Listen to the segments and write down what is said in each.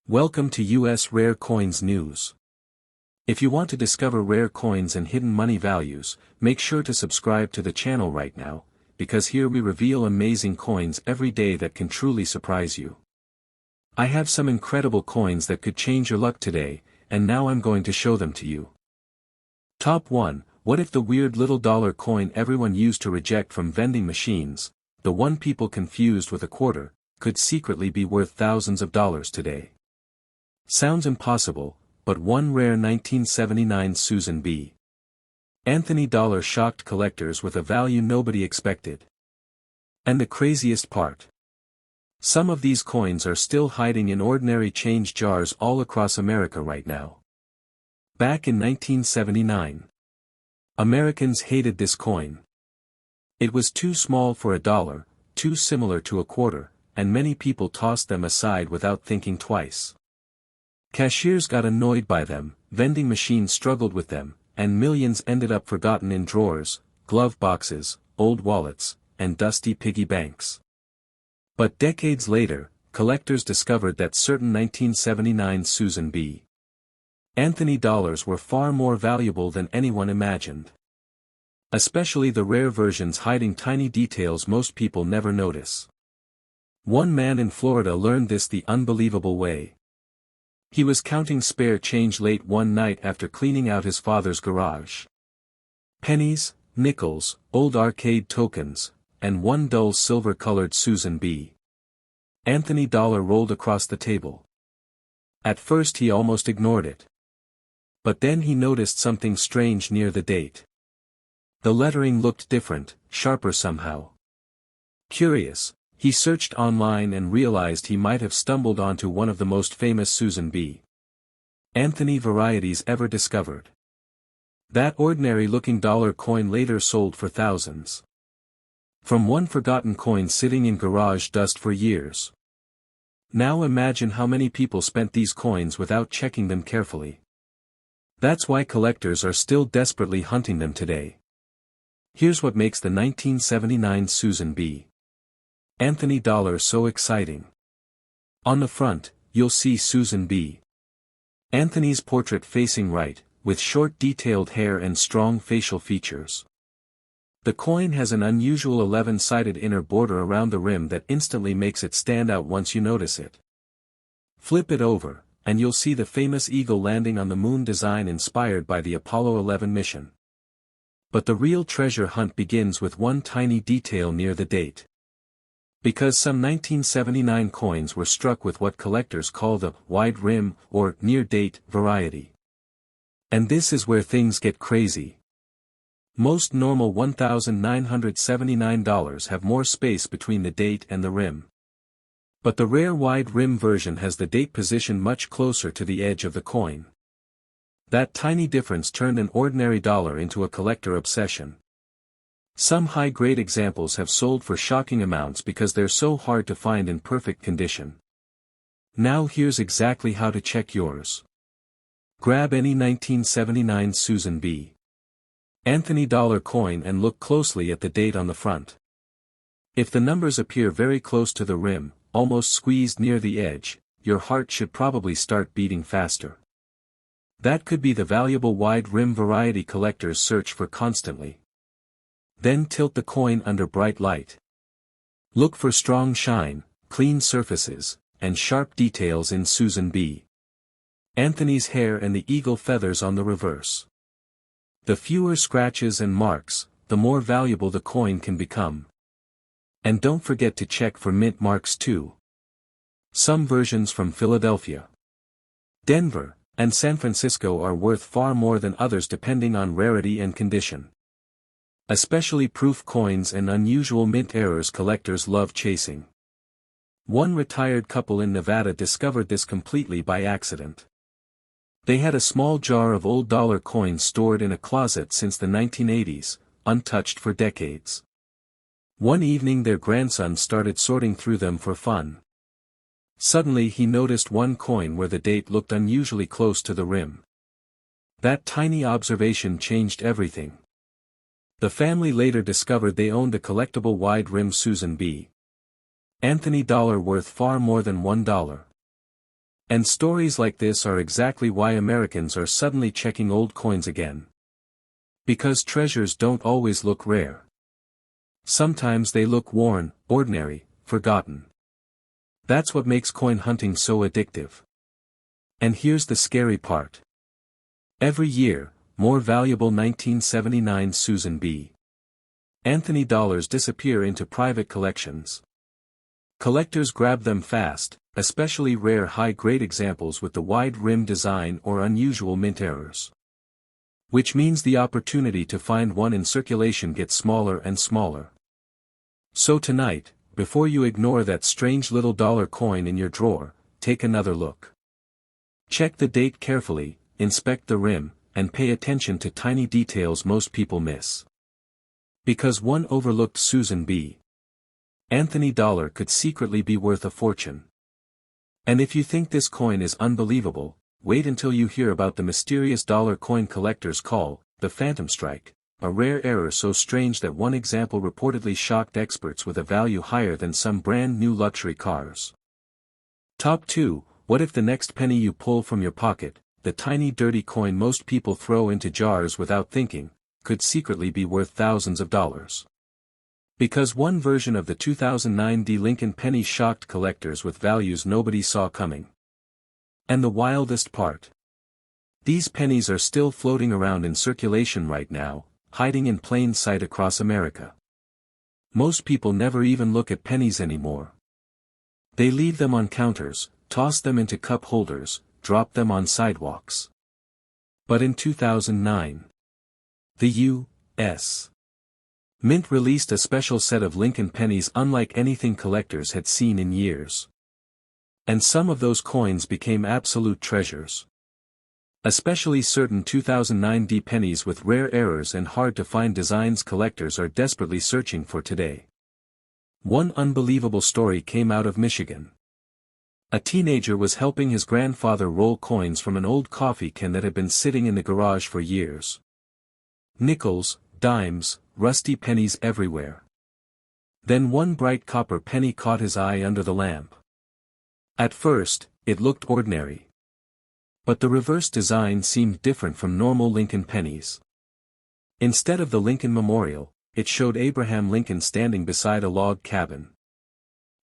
Welcome to US Rare Coins News. If you want to discover rare coins and hidden money values, make sure to subscribe to the channel right now, because here we reveal amazing coins every day that can truly surprise you. I have some incredible coins that could change your luck today, and now I'm going to show them to you. Top 1. What if the weird little dollar coin everyone used to reject from vending machines, the one people confused with a quarter, could secretly be worth thousands of dollars today? Sounds impossible, but one rare 1979 Susan B. Anthony dollar shocked collectors with a value nobody expected. And the craziest part. Some of these coins are still hiding in ordinary change jars all across America right now. Back in 1979, Americans hated this coin. It was too small for a dollar, too similar to a quarter, and many people tossed them aside without thinking twice. Cashiers got annoyed by them, vending machines struggled with them, and millions ended up forgotten in drawers, glove boxes, old wallets, and dusty piggy banks. But decades later, collectors discovered that certain 1979 Susan B. Anthony dollars were far more valuable than anyone imagined. Especially the rare versions hiding tiny details most people never notice. One man in Florida learned this the unbelievable way. He was counting spare change late one night after cleaning out his father's garage. Pennies, nickels, old arcade tokens, and one dull silver-colored Susan B. Anthony dollar rolled across the table. At first he almost ignored it. But then he noticed something strange near the date. The lettering looked different, sharper somehow. Curious, he searched online and realized he might have stumbled onto one of the most famous Susan B. Anthony varieties ever discovered. That ordinary-looking dollar coin later sold for thousands. From one forgotten coin sitting in garage dust for years. Now imagine how many people spent these coins without checking them carefully. That's why collectors are still desperately hunting them today. Here's what makes the 1979 Susan B. Anthony dollar so exciting. On the front, you'll see Susan B. Anthony's portrait facing right, with short detailed hair and strong facial features. The coin has an unusual 11-sided inner border around the rim that instantly makes it stand out once you notice it. Flip it over, and you'll see the famous eagle landing on the moon design inspired by the Apollo 11 mission. But the real treasure hunt begins with one tiny detail near the date. Because some 1979 coins were struck with what collectors call the wide rim or near-date variety. And this is where things get crazy. Most normal $1,979 have more space between the date and the rim. But the rare wide rim version has the date positioned much closer to the edge of the coin. That tiny difference turned an ordinary dollar into a collector obsession. Some high-grade examples have sold for shocking amounts because they're so hard to find in perfect condition. Now here's exactly how to check yours. Grab any 1979 Susan B. Anthony dollar coin and look closely at the date on the front. If the numbers appear very close to the rim, almost squeezed near the edge, your heart should probably start beating faster. That could be the valuable wide rim variety collectors search for constantly. Then tilt the coin under bright light. Look for strong shine, clean surfaces, and sharp details in Susan B. Anthony's hair and the eagle feathers on the reverse. The fewer scratches and marks, the more valuable the coin can become. And don't forget to check for mint marks too. Some versions from Philadelphia, Denver, and San Francisco are worth far more than others depending on rarity and condition. Especially proof coins and unusual mint errors collectors love chasing. One retired couple in Nevada discovered this completely by accident. They had a small jar of old dollar coins stored in a closet since the 1980s, untouched for decades. One evening their grandson started sorting through them for fun. Suddenly he noticed one coin where the date looked unusually close to the rim. That tiny observation changed everything. The family later discovered they owned a collectible wide-rim Susan B. Anthony dollar worth far more than $1. And stories like this are exactly why Americans are suddenly checking old coins again. Because treasures don't always look rare. Sometimes they look worn, ordinary, forgotten. That's what makes coin hunting so addictive. And here's the scary part. Every year, more valuable 1979 Susan B. Anthony dollars disappear into private collections. Collectors grab them fast, especially rare high-grade examples with the wide rim design or unusual mint errors. Which means the opportunity to find one in circulation gets smaller and smaller. So tonight, before you ignore that strange little dollar coin in your drawer, take another look. Check the date carefully, inspect the rim, and pay attention to tiny details most people miss. Because one overlooked Susan B. Anthony dollar could secretly be worth a fortune. And if you think this coin is unbelievable, wait until you hear about the mysterious dollar coin collectors call the Phantom Strike, a rare error so strange that one example reportedly shocked experts with a value higher than some brand new luxury cars. Top 2, what if the next penny you pull from your pocket, the tiny dirty coin most people throw into jars without thinking, could secretly be worth thousands of dollars? Because one version of the 2009 D. Lincoln penny shocked collectors with values nobody saw coming. And the wildest part. These pennies are still floating around in circulation right now, hiding in plain sight across America. Most people never even look at pennies anymore. They leave them on counters, toss them into cup holders, drop them on sidewalks. But in 2009, the U.S. Mint released a special set of Lincoln pennies unlike anything collectors had seen in years. And some of those coins became absolute treasures. Especially certain 2009 D pennies with rare errors and hard-to-find designs collectors are desperately searching for today. One unbelievable story came out of Michigan. A teenager was helping his grandfather roll coins from an old coffee can that had been sitting in the garage for years. Nickels, dimes, rusty pennies everywhere. Then one bright copper penny caught his eye under the lamp. At first, it looked ordinary. But the reverse design seemed different from normal Lincoln pennies. Instead of the Lincoln Memorial, it showed Abraham Lincoln standing beside a log cabin.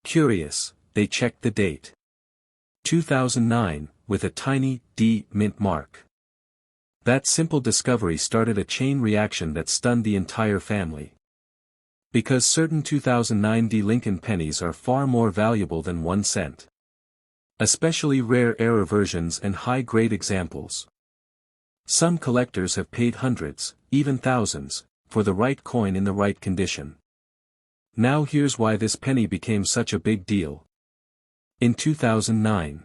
Curious, they checked the date. 2009, with a tiny D mint mark. That simple discovery started a chain reaction that stunned the entire family. Because certain 2009 D Lincoln pennies are far more valuable than 1 cent. Especially rare error versions and high-grade examples. Some collectors have paid hundreds, even thousands, for the right coin in the right condition. Now here's why this penny became such a big deal. In 2009,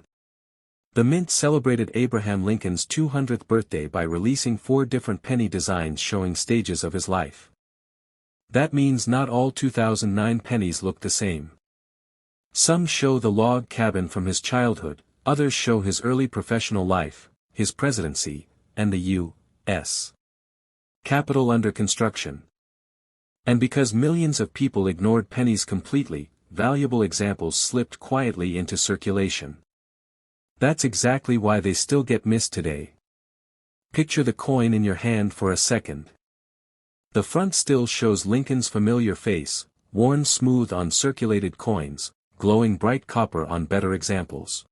the Mint celebrated Abraham Lincoln's 200th birthday by releasing 4 different penny designs showing stages of his life. That means not all 2009 pennies look the same. Some show the log cabin from his childhood, others show his early professional life, his presidency, and the U.S. Capitol under construction. And because millions of people ignored pennies completely, valuable examples slipped quietly into circulation. That's exactly why they still get missed today. Picture the coin in your hand for a second. The front still shows Lincoln's familiar face, worn smooth on circulated coins, glowing bright copper on better examples.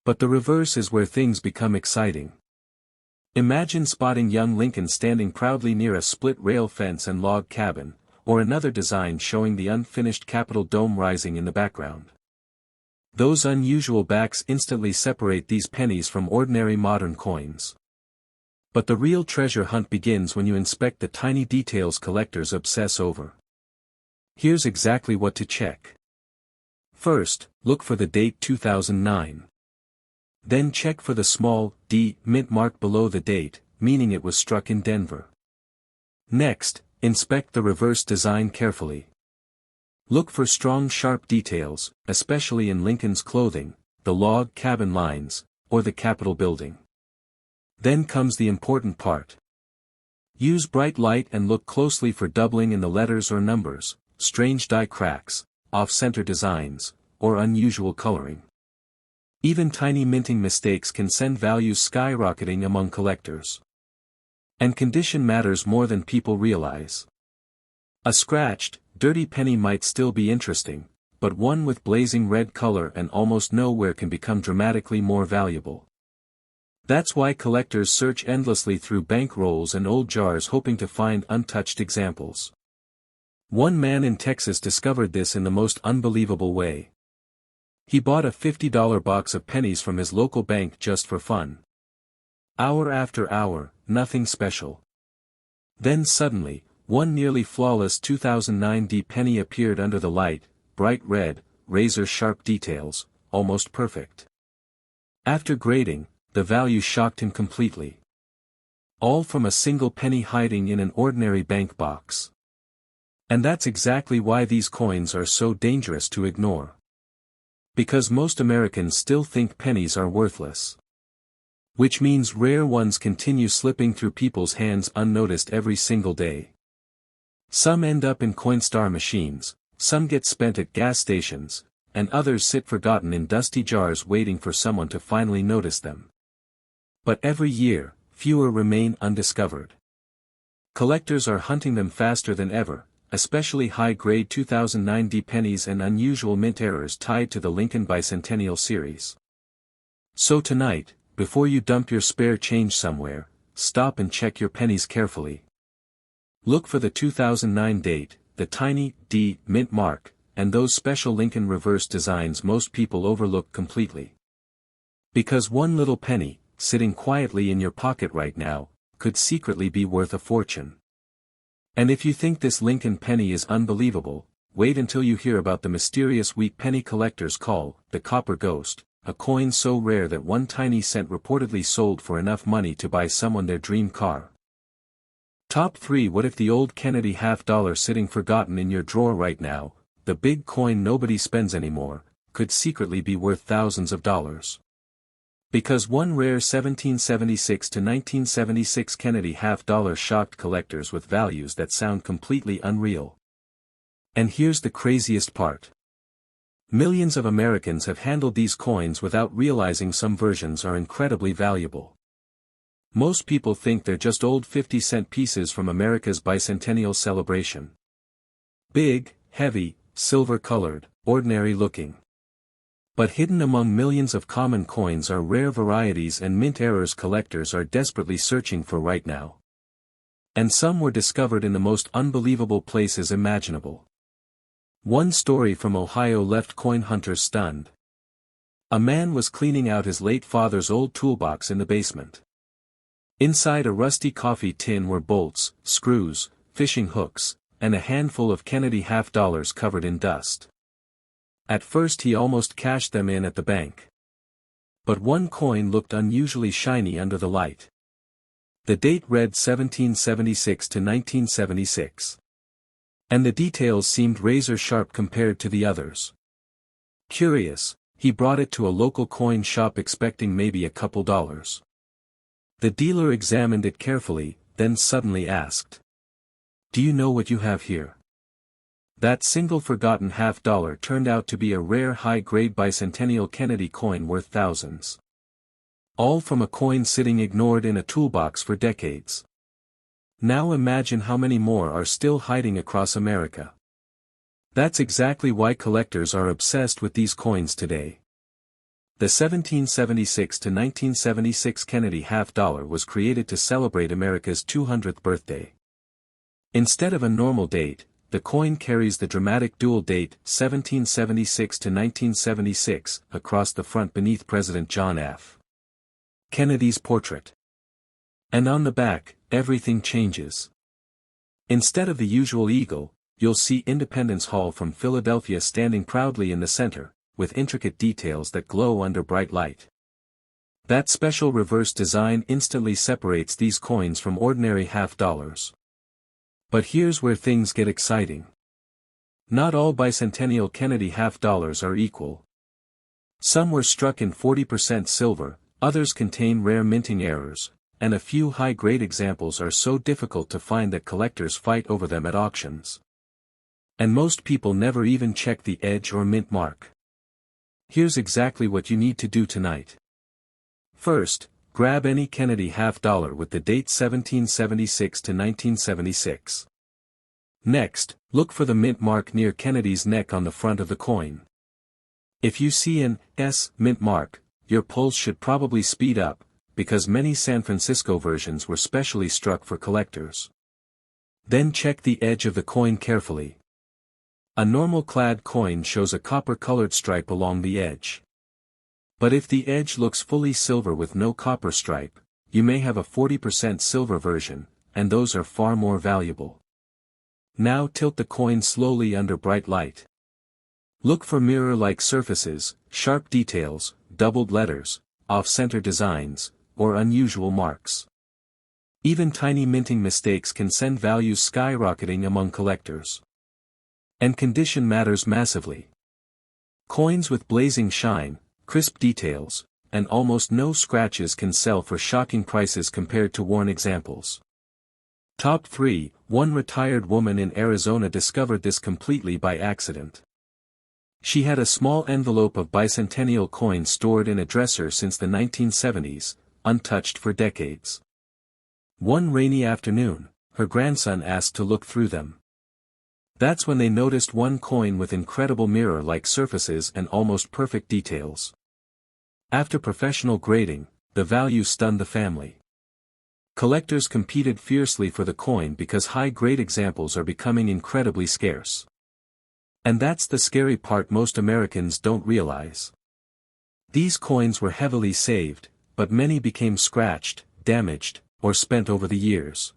But the reverse is where things become exciting. Imagine spotting young Lincoln standing proudly near a split-rail fence and log cabin, or another design showing the unfinished Capitol dome rising in the background. Those unusual backs instantly separate these pennies from ordinary modern coins. But the real treasure hunt begins when you inspect the tiny details collectors obsess over. Here's exactly what to check. First, look for the date 2009. Then check for the small D mint mark below the date, meaning it was struck in Denver. Next, inspect the reverse design carefully. Look for strong sharp details, especially in Lincoln's clothing, the log cabin lines, or the Capitol building. Then comes the important part. Use bright light and look closely for doubling in the letters or numbers, strange die cracks, off-center designs, or unusual coloring. Even tiny minting mistakes can send values skyrocketing among collectors. And condition matters more than people realize. A scratched, dirty penny might still be interesting, but one with blazing red color and almost no wear can become dramatically more valuable. That's why collectors search endlessly through bank rolls and old jars hoping to find untouched examples. One man in Texas discovered this in the most unbelievable way. He bought a $50 box of pennies from his local bank just for fun. Hour after hour, nothing special. Then suddenly, one nearly flawless 2009 D penny appeared under the light, bright red, razor-sharp details, almost perfect. After grading, the value shocked him completely. All from a single penny hiding in an ordinary bank box. And that's exactly why these coins are so dangerous to ignore. Because most Americans still think pennies are worthless. Which means rare ones continue slipping through people's hands unnoticed every single day. Some end up in Coinstar machines, some get spent at gas stations, and others sit forgotten in dusty jars waiting for someone to finally notice them. But every year, fewer remain undiscovered. Collectors are hunting them faster than ever, especially high-grade 2009 D pennies and unusual mint errors tied to the Lincoln Bicentennial series. So tonight, before you dump your spare change somewhere, stop and check your pennies carefully. Look for the 2009 date, the tiny D mint mark, and those special Lincoln reverse designs most people overlook completely. Because one little penny, sitting quietly in your pocket right now, could secretly be worth a fortune. And if you think this Lincoln penny is unbelievable, wait until you hear about the mysterious wheat penny collectors call the Copper Ghost, a coin so rare that one tiny cent reportedly sold for enough money to buy someone their dream car. Top 3. What if the old Kennedy $half sitting forgotten in your drawer right now, the big coin nobody spends anymore, could secretly be worth thousands of dollars? Because one rare 1776 to 1976 Kennedy $half shocked collectors with values that sound completely unreal. And here's the craziest part. Millions of Americans have handled these coins without realizing some versions are incredibly valuable. Most people think they're just old 50-cent pieces from America's bicentennial celebration. Big, heavy, silver-colored, ordinary-looking. But hidden among millions of common coins are rare varieties and mint errors collectors are desperately searching for right now. And some were discovered in the most unbelievable places imaginable. One story from Ohio left coin hunters stunned. A man was cleaning out his late father's old toolbox in the basement. Inside a rusty coffee tin were bolts, screws, fishing hooks, and a handful of Kennedy $half covered in dust. At first he almost cashed them in at the bank. But one coin looked unusually shiny under the light. The date read 1776 to 1976. And the details seemed razor-sharp compared to the others. Curious, he brought it to a local coin shop expecting maybe a couple dollars. The dealer examined it carefully, then suddenly asked, "Do you know what you have here?" That single forgotten $half turned out to be a rare high-grade bicentennial Kennedy coin worth thousands. All from a coin sitting ignored in a toolbox for decades. Now imagine how many more are still hiding across America. That's exactly why collectors are obsessed with these coins today. The 1776 to 1976 Kennedy $half was created to celebrate America's 200th birthday. Instead of a normal date, the coin carries the dramatic dual date 1776 to 1976 across the front beneath President John F. Kennedy's portrait. And on the back, everything changes. Instead of the usual eagle, you'll see Independence Hall from Philadelphia standing proudly in the center, with intricate details that glow under bright light. That special reverse design instantly separates these coins from ordinary $half. But here's where things get exciting. Not all bicentennial Kennedy $half are equal. Some were struck in 40% silver, others contain rare minting errors, and a few high-grade examples are so difficult to find that collectors fight over them at auctions. And most people never even check the edge or mint mark. Here's exactly what you need to do tonight. First, grab any Kennedy half-dollar with the date 1776 to 1976. Next, look for the mint mark near Kennedy's neck on the front of the coin. If you see an S mint mark, your pulse should probably speed up, because many San Francisco versions were specially struck for collectors. Then check the edge of the coin carefully. A normal clad coin shows a copper-colored stripe along the edge. But if the edge looks fully silver with no copper stripe, you may have a 40% silver version, and those are far more valuable. Now tilt the coin slowly under bright light. Look for mirror-like surfaces, sharp details, doubled letters, off-center designs, or unusual marks. Even tiny minting mistakes can send values skyrocketing among collectors. And condition matters massively. Coins with blazing shine, crisp details, and almost no scratches can sell for shocking prices compared to worn examples. Top 3. One retired woman in Arizona discovered this completely by accident. She had a small envelope of bicentennial coins stored in a dresser since the 1970s, untouched for decades. One rainy afternoon, her grandson asked to look through them. That's when they noticed one coin with incredible mirror-like surfaces and almost perfect details. After professional grading, the value stunned the family. Collectors competed fiercely for the coin because high-grade examples are becoming incredibly scarce. And that's the scary part most Americans don't realize. These coins were heavily saved, but many became scratched, damaged, or spent over the years.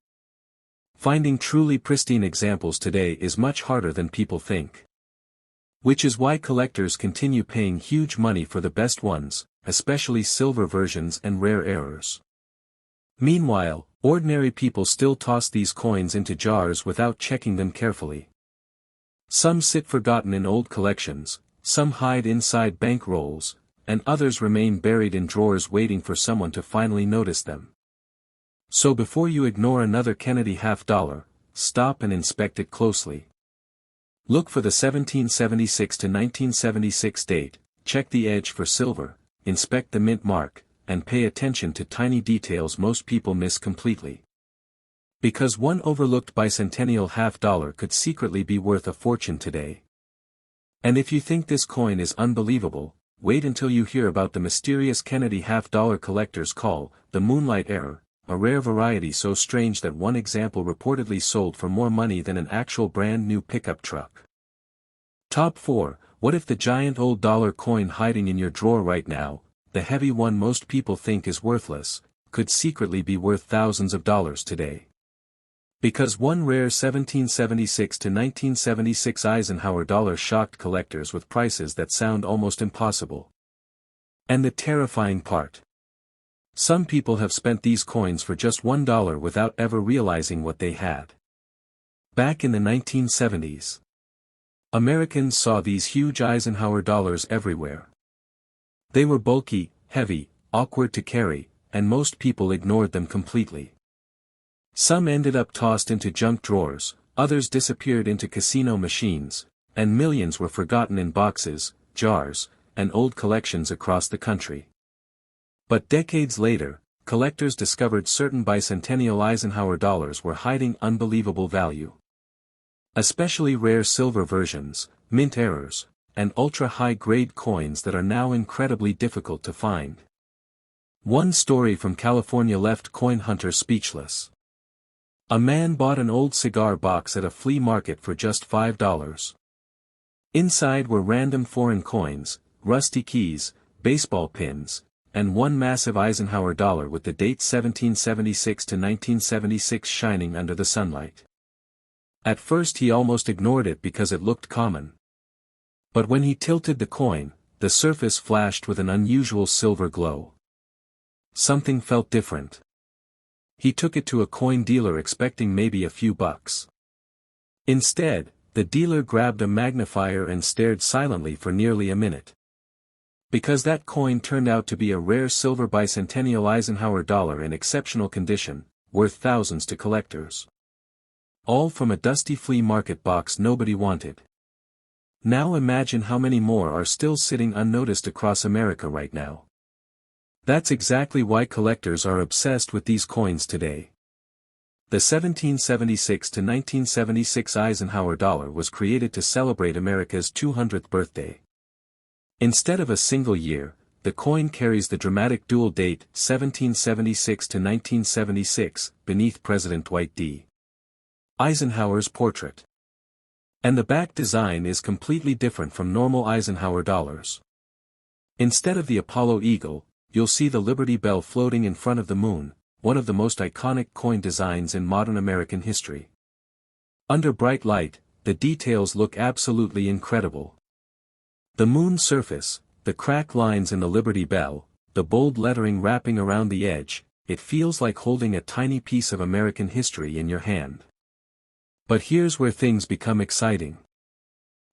Finding truly pristine examples today is much harder than people think. Which is why collectors continue paying huge money for the best ones, especially silver versions and rare errors. Meanwhile, ordinary people still toss these coins into jars without checking them carefully. Some sit forgotten in old collections, some hide inside bank rolls, and others remain buried in drawers waiting for someone to finally notice them. So before you ignore another Kennedy half-dollar, stop and inspect it closely. Look for the 1776 to 1976 date, check the edge for silver, inspect the mint mark, and pay attention to tiny details most people miss completely. Because one overlooked bicentennial half-dollar could secretly be worth a fortune today. And if you think this coin is unbelievable, wait until you hear about the mysterious Kennedy half-dollar collectors call, the Moonlight Error, a rare variety so strange that one example reportedly sold for more money than an actual brand new pickup truck. Top 4. What if the giant old dollar coin hiding in your drawer right now, the heavy one most people think is worthless, could secretly be worth thousands of dollars today? Because one rare 1776 to 1976 Eisenhower dollar shocked collectors with prices that sound almost impossible. And the terrifying part. Some people have spent these coins for just $1 without ever realizing what they had. Back in the 1970s, Americans saw these huge Eisenhower dollars everywhere. They were bulky, heavy, awkward to carry, and most people ignored them completely. Some ended up tossed into junk drawers, others disappeared into casino machines, and millions were forgotten in boxes, jars, and old collections across the country. But decades later, collectors discovered certain bicentennial Eisenhower dollars were hiding unbelievable value. Especially rare silver versions, mint errors, and ultra-high-grade coins that are now incredibly difficult to find. One story from California left coin hunters speechless. A man bought an old cigar box at a flea market for just $5. Inside were random foreign coins, rusty keys, baseball pins, and one massive Eisenhower dollar with the date 1776 to 1976 shining under the sunlight. At first he almost ignored it because it looked common. But when he tilted the coin, the surface flashed with an unusual silver glow. Something felt different. He took it to a coin dealer expecting maybe a few bucks. Instead, the dealer grabbed a magnifier and stared silently for nearly a minute. Because that coin turned out to be a rare silver bicentennial Eisenhower dollar in exceptional condition, worth thousands to collectors. All from a dusty flea market box nobody wanted. Now imagine how many more are still sitting unnoticed across America right now. That's exactly why collectors are obsessed with these coins today. The 1776 to 1976 Eisenhower dollar was created to celebrate America's 200th birthday. Instead of a single year, the coin carries the dramatic dual date 1776 to 1976 beneath President Dwight D. Eisenhower's portrait. And the back design is completely different from normal Eisenhower dollars. Instead of the Apollo eagle, you'll see the Liberty Bell floating in front of the moon, one of the most iconic coin designs in modern American history. Under bright light, the details look absolutely incredible. The moon's surface, the cracked lines in the Liberty Bell, the bold lettering wrapping around the edge, it feels like holding a tiny piece of American history in your hand. But here's where things become exciting.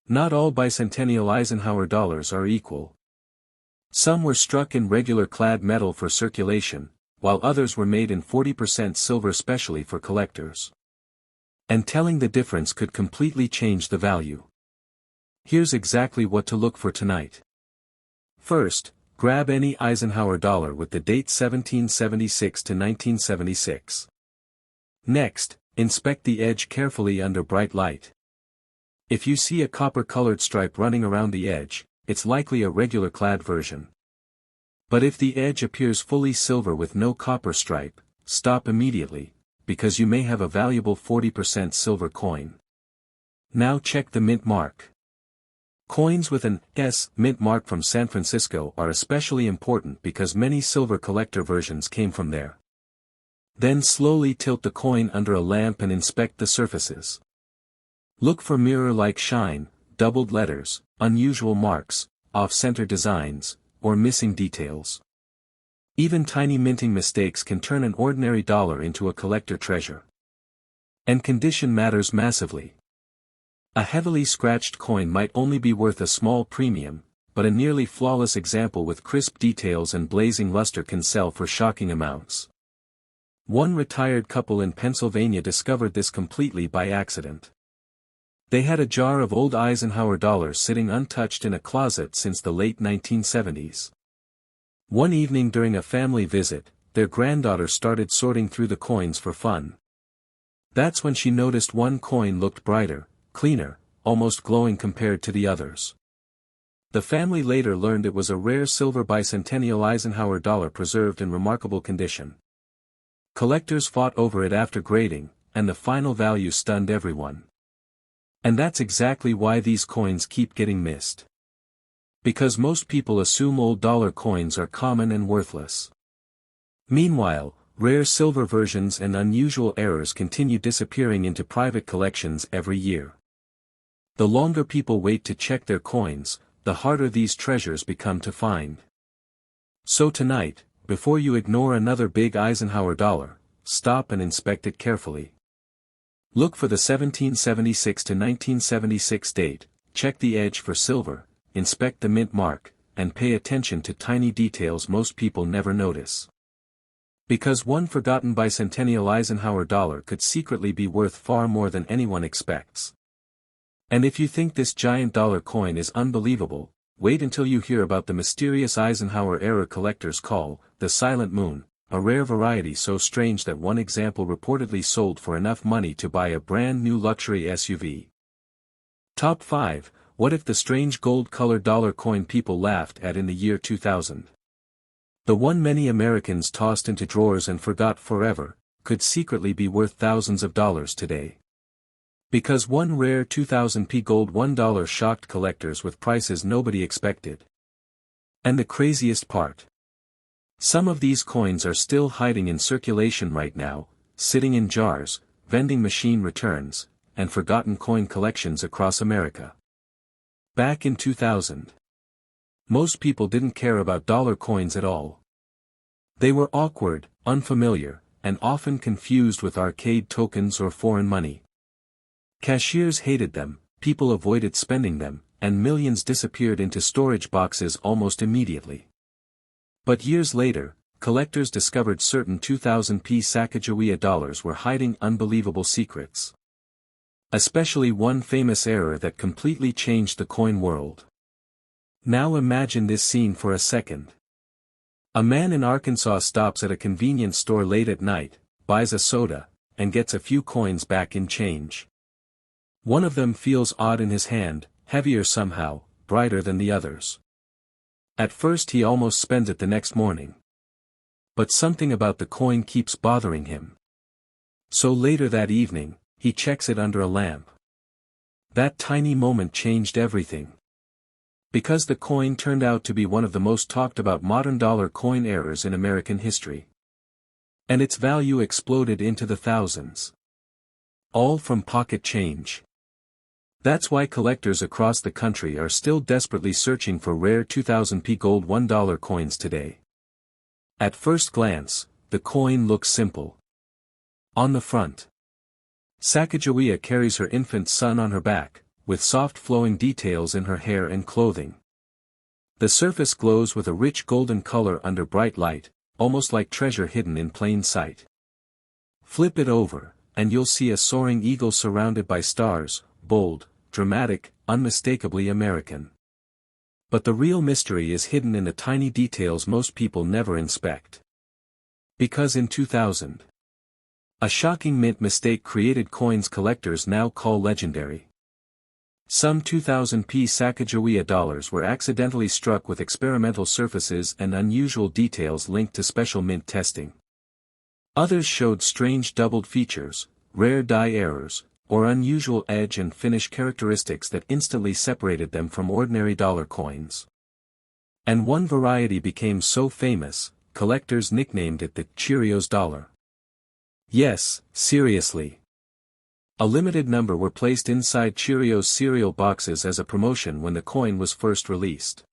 Not all bicentennial Eisenhower dollars are equal. Some were struck in regular clad metal for circulation, while others were made in 40% silver specially for collectors. And telling the difference could completely change the value. Here's exactly what to look for tonight. First, grab any Eisenhower dollar with the date 1776 to 1976. Next, inspect the edge carefully under bright light. If you see a copper-colored stripe running around the edge, it's likely a regular clad version. But if the edge appears fully silver with no copper stripe, stop immediately, because you may have a valuable 40% silver coin. Now check the mint mark. Coins with an S mint mark from San Francisco are especially important because many silver collector versions came from there. Then slowly tilt the coin under a lamp and inspect the surfaces. Look for mirror-like shine, doubled letters, unusual marks, off-center designs, or missing details. Even tiny minting mistakes can turn an ordinary dollar into a collector treasure. And condition matters massively. A heavily scratched coin might only be worth a small premium, but a nearly flawless example with crisp details and blazing luster can sell for shocking amounts. One retired couple in Pennsylvania discovered this completely by accident. They had a jar of old Eisenhower dollars sitting untouched in a closet since the late 1970s. One evening during a family visit, their granddaughter started sorting through the coins for fun. That's when she noticed one coin looked brighter, cleaner, almost glowing compared to the others. The family later learned it was a rare silver bicentennial Eisenhower dollar preserved in remarkable condition. Collectors fought over it after grading, and the final value stunned everyone. And that's exactly why these coins keep getting missed. Because most people assume old dollar coins are common and worthless. Meanwhile, rare silver versions and unusual errors continue disappearing into private collections every year. The longer people wait to check their coins, the harder these treasures become to find. So tonight, before you ignore another big Eisenhower dollar, stop and inspect it carefully. Look for the 1776 to 1976 date, check the edge for silver, inspect the mint mark, and pay attention to tiny details most people never notice. Because one forgotten bicentennial Eisenhower dollar could secretly be worth far more than anyone expects. And if you think this giant dollar coin is unbelievable, wait until you hear about the mysterious Eisenhower-era collector's call, the Silent Moon, a rare variety so strange that one example reportedly sold for enough money to buy a brand new luxury SUV. Top 5, what if the strange gold-colored dollar coin people laughed at in the year 2000? The one many Americans tossed into drawers and forgot forever, could secretly be worth thousands of dollars today. Because one rare 2000p gold $1 shocked collectors with prices nobody expected. And the craziest part. Some of these coins are still hiding in circulation right now, sitting in jars, vending machine returns, and forgotten coin collections across America. Back in 2000. Most people didn't care about dollar coins at all. They were awkward, unfamiliar, and often confused with arcade tokens or foreign money. Cashiers hated them, people avoided spending them, and millions disappeared into storage boxes almost immediately. But years later, collectors discovered certain 2000p Sacagawea dollars were hiding unbelievable secrets. Especially one famous error that completely changed the coin world. Now imagine this scene for a second. A man in Arkansas stops at a convenience store late at night, buys a soda, and gets a few coins back in change. One of them feels odd in his hand, heavier somehow, brighter than the others. At first he almost spends it the next morning. But something about the coin keeps bothering him. So later that evening, he checks it under a lamp. That tiny moment changed everything. Because the coin turned out to be one of the most talked about modern dollar coin errors in American history. And its value exploded into the thousands. All from pocket change. That's why collectors across the country are still desperately searching for rare 2000p gold $1 coins today. At first glance, the coin looks simple. On the front, Sacagawea carries her infant son on her back, with soft flowing details in her hair and clothing. The surface glows with a rich golden color under bright light, almost like treasure hidden in plain sight. Flip it over, and you'll see a soaring eagle surrounded by stars, bold, dramatic, unmistakably American. But the real mystery is hidden in the tiny details most people never inspect. Because in 2000, a shocking mint mistake created coins collectors now call legendary. Some 2000p Sacagawea dollars were accidentally struck with experimental surfaces and unusual details linked to special mint testing. Others showed strange doubled features, rare die errors, or unusual edge and finish characteristics that instantly separated them from ordinary dollar coins. And one variety became so famous, collectors nicknamed it the Cheerios dollar. Yes, seriously. A limited number were placed inside Cheerios cereal boxes as a promotion when the coin was first released.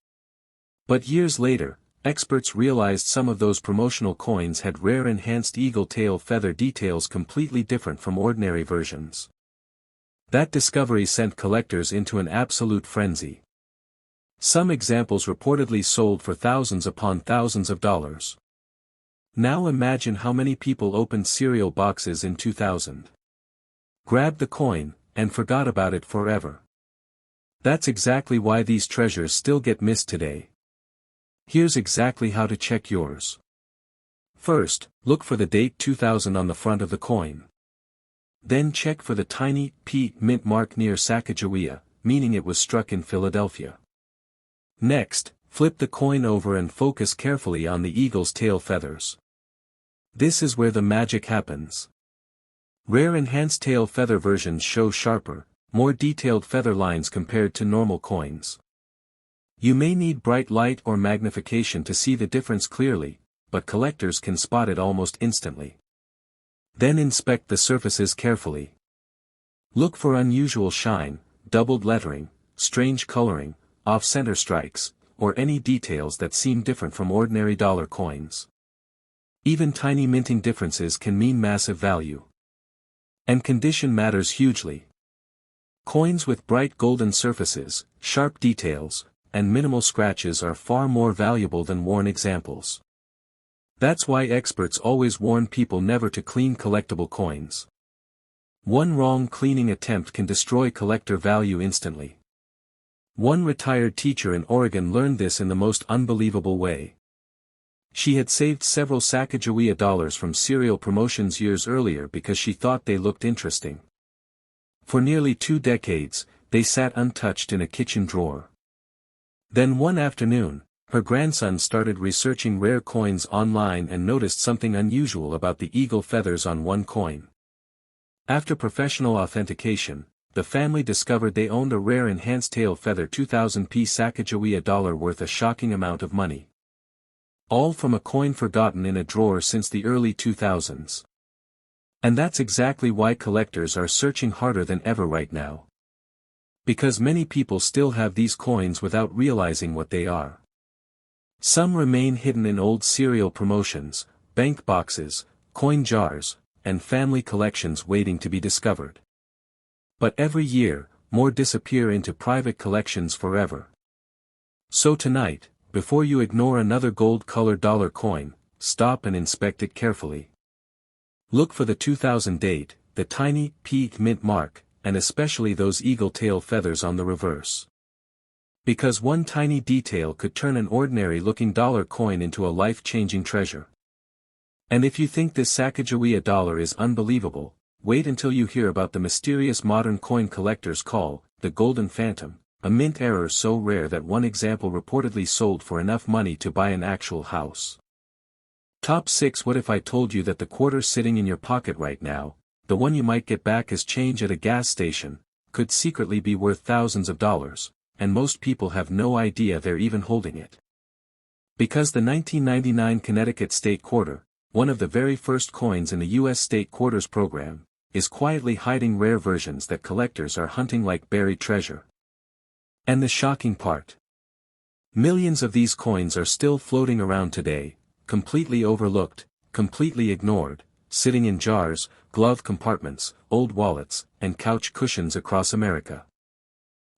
But years later, experts realized some of those promotional coins had rare enhanced eagle tail feather details completely different from ordinary versions. That discovery sent collectors into an absolute frenzy. Some examples reportedly sold for thousands upon thousands of dollars. Now imagine how many people opened cereal boxes in 2000. Grabbed the coin, and forgot about it forever. That's exactly why these treasures still get missed today. Here's exactly how to check yours. First, look for the date 2000 on the front of the coin. Then check for the tiny P mint mark near Sacagawea, meaning it was struck in Philadelphia. Next, flip the coin over and focus carefully on the eagle's tail feathers. This is where the magic happens. Rare enhanced tail feather versions show sharper, more detailed feather lines compared to normal coins. You may need bright light or magnification to see the difference clearly, but collectors can spot it almost instantly. Then inspect the surfaces carefully. Look for unusual shine, doubled lettering, strange coloring, off-center strikes, or any details that seem different from ordinary dollar coins. Even tiny minting differences can mean massive value. And condition matters hugely. Coins with bright golden surfaces, sharp details, and minimal scratches are far more valuable than worn examples. That's why experts always warn people never to clean collectible coins. One wrong cleaning attempt can destroy collector value instantly. One retired teacher in Oregon learned this in the most unbelievable way. She had saved several Sacagawea dollars from cereal promotions years earlier because she thought they looked interesting. For nearly 2 decades, they sat untouched in a kitchen drawer. Then one afternoon, her grandson started researching rare coins online and noticed something unusual about the eagle feathers on one coin. After professional authentication, the family discovered they owned a rare enhanced tail feather 2000p Sacagawea dollar worth a shocking amount of money. All from a coin forgotten in a drawer since the early 2000s. And that's exactly why collectors are searching harder than ever right now. Because many people still have these coins without realizing what they are. Some remain hidden in old cereal promotions, bank boxes, coin jars, and family collections waiting to be discovered. But every year, more disappear into private collections forever. So tonight, before you ignore another gold-colored dollar coin, stop and inspect it carefully. Look for the 2000 date, the tiny P mint mark, and especially those eagle tail feathers on the reverse. Because one tiny detail could turn an ordinary-looking dollar coin into a life-changing treasure. And if you think this Sacagawea dollar is unbelievable, wait until you hear about the mysterious modern coin collectors call, the Golden Phantom, a mint error so rare that one example reportedly sold for enough money to buy an actual house. Top 6. What if I told you that the quarter sitting in your pocket right now, the one you might get back as change at a gas station, could secretly be worth thousands of dollars, and most people have no idea they're even holding it? Because the 1999 Connecticut State Quarter, one of the very first coins in the U.S. State Quarters program, is quietly hiding rare versions that collectors are hunting like buried treasure. And the shocking part: millions of these coins are still floating around today, completely overlooked, completely ignored, sitting in jars, glove compartments, old wallets, and couch cushions across America.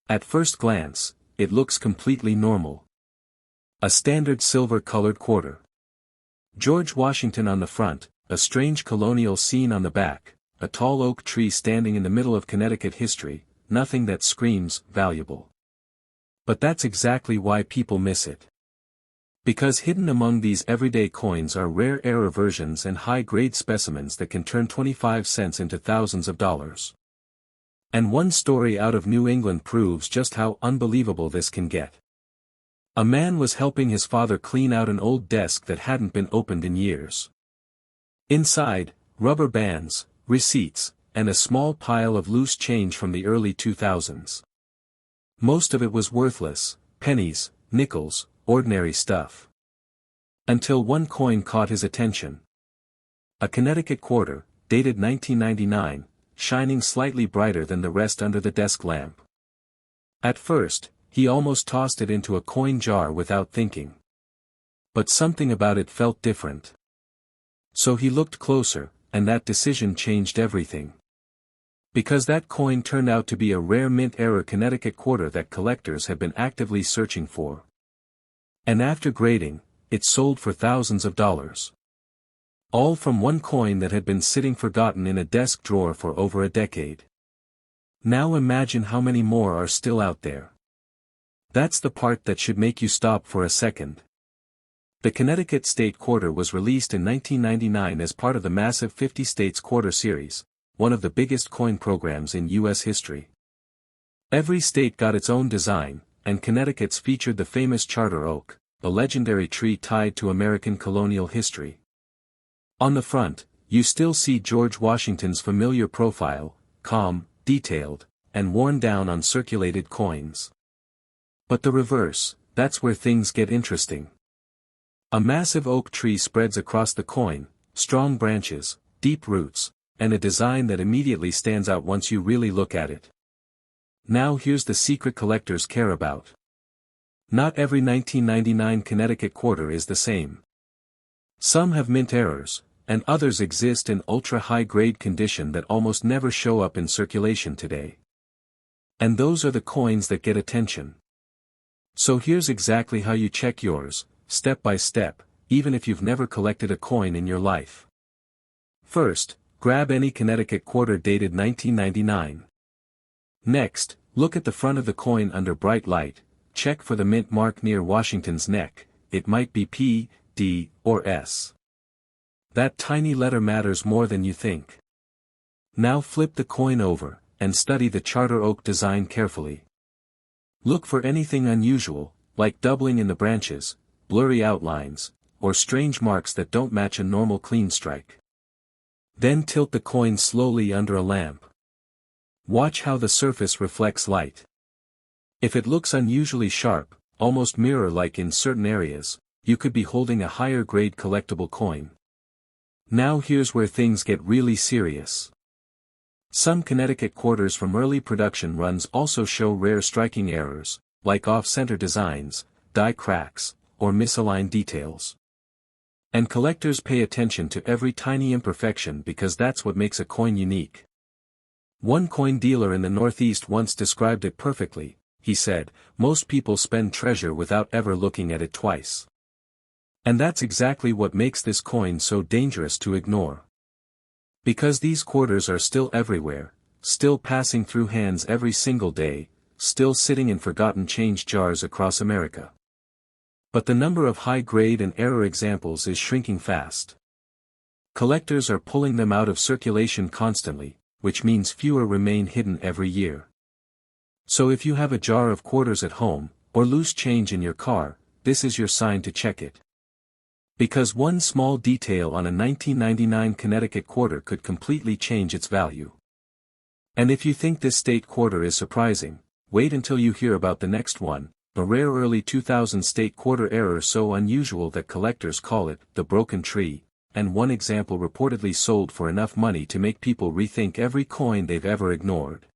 At first glance, it looks completely normal. A standard silver-colored quarter. George Washington on the front, a strange colonial scene on the back, a tall oak tree standing in the middle of Connecticut history, nothing that screams valuable. But that's exactly why people miss it. Because hidden among these everyday coins are rare error versions and high-grade specimens that can turn 25 cents into thousands of dollars. And one story out of New England proves just how unbelievable this can get. A man was helping his father clean out an old desk that hadn't been opened in years. Inside, rubber bands, receipts, and a small pile of loose change from the early 2000s. Most of it was worthless, pennies, nickels, ordinary stuff. Until one coin caught his attention. A Connecticut quarter, dated 1999, shining slightly brighter than the rest under the desk lamp. At first, he almost tossed it into a coin jar without thinking. But something about it felt different. So he looked closer, and that decision changed everything. Because that coin turned out to be a rare mint-era Connecticut quarter that collectors had been actively searching for. And after grading, it sold for thousands of dollars. All from one coin that had been sitting forgotten in a desk drawer for over a decade. Now imagine how many more are still out there. That's the part that should make you stop for a second. The Connecticut State Quarter was released in 1999 as part of the massive 50 States Quarter Series, one of the biggest coin programs in U.S. history. Every state got its own design, and Connecticut's featured the famous charter oak, a legendary tree tied to American colonial history. On the front, you still see George Washington's familiar profile, calm, detailed, and worn down on circulated coins. But the reverse, that's where things get interesting. A massive oak tree spreads across the coin, strong branches, deep roots, and a design that immediately stands out once you really look at it. Now here's the secret collectors care about. Not every 1999 Connecticut quarter is the same. Some have mint errors, and others exist in ultra-high-grade condition that almost never show up in circulation today. And those are the coins that get attention. So here's exactly how you check yours, step by step, even if you've never collected a coin in your life. First, grab any Connecticut quarter dated 1999. Next, look at the front of the coin under bright light, check for the mint mark near Washington's neck, it might be P, D, or S. That tiny letter matters more than you think. Now flip the coin over, and study the charter oak design carefully. Look for anything unusual, like doubling in the branches, blurry outlines, or strange marks that don't match a normal clean strike. Then tilt the coin slowly under a lamp. Watch how the surface reflects light. If it looks unusually sharp, almost mirror-like in certain areas, you could be holding a higher-grade collectible coin. Now here's where things get really serious. Some Connecticut quarters from early production runs also show rare striking errors, like off-center designs, die cracks, or misaligned details. And collectors pay attention to every tiny imperfection because that's what makes a coin unique. One coin dealer in the Northeast once described it perfectly. He said, "Most people spend treasure without ever looking at it twice." And that's exactly what makes this coin so dangerous to ignore. Because these quarters are still everywhere, still passing through hands every single day, still sitting in forgotten change jars across America. But the number of high-grade and error examples is shrinking fast. Collectors are pulling them out of circulation constantly, which means fewer remain hidden every year. So if you have a jar of quarters at home, or loose change in your car, this is your sign to check it. Because one small detail on a 1999 Connecticut quarter could completely change its value. And if you think this state quarter is surprising, wait until you hear about the next one, a rare early 2000 state quarter error so unusual that collectors call it the broken tree, and one example reportedly sold for enough money to make people rethink every coin they've ever ignored.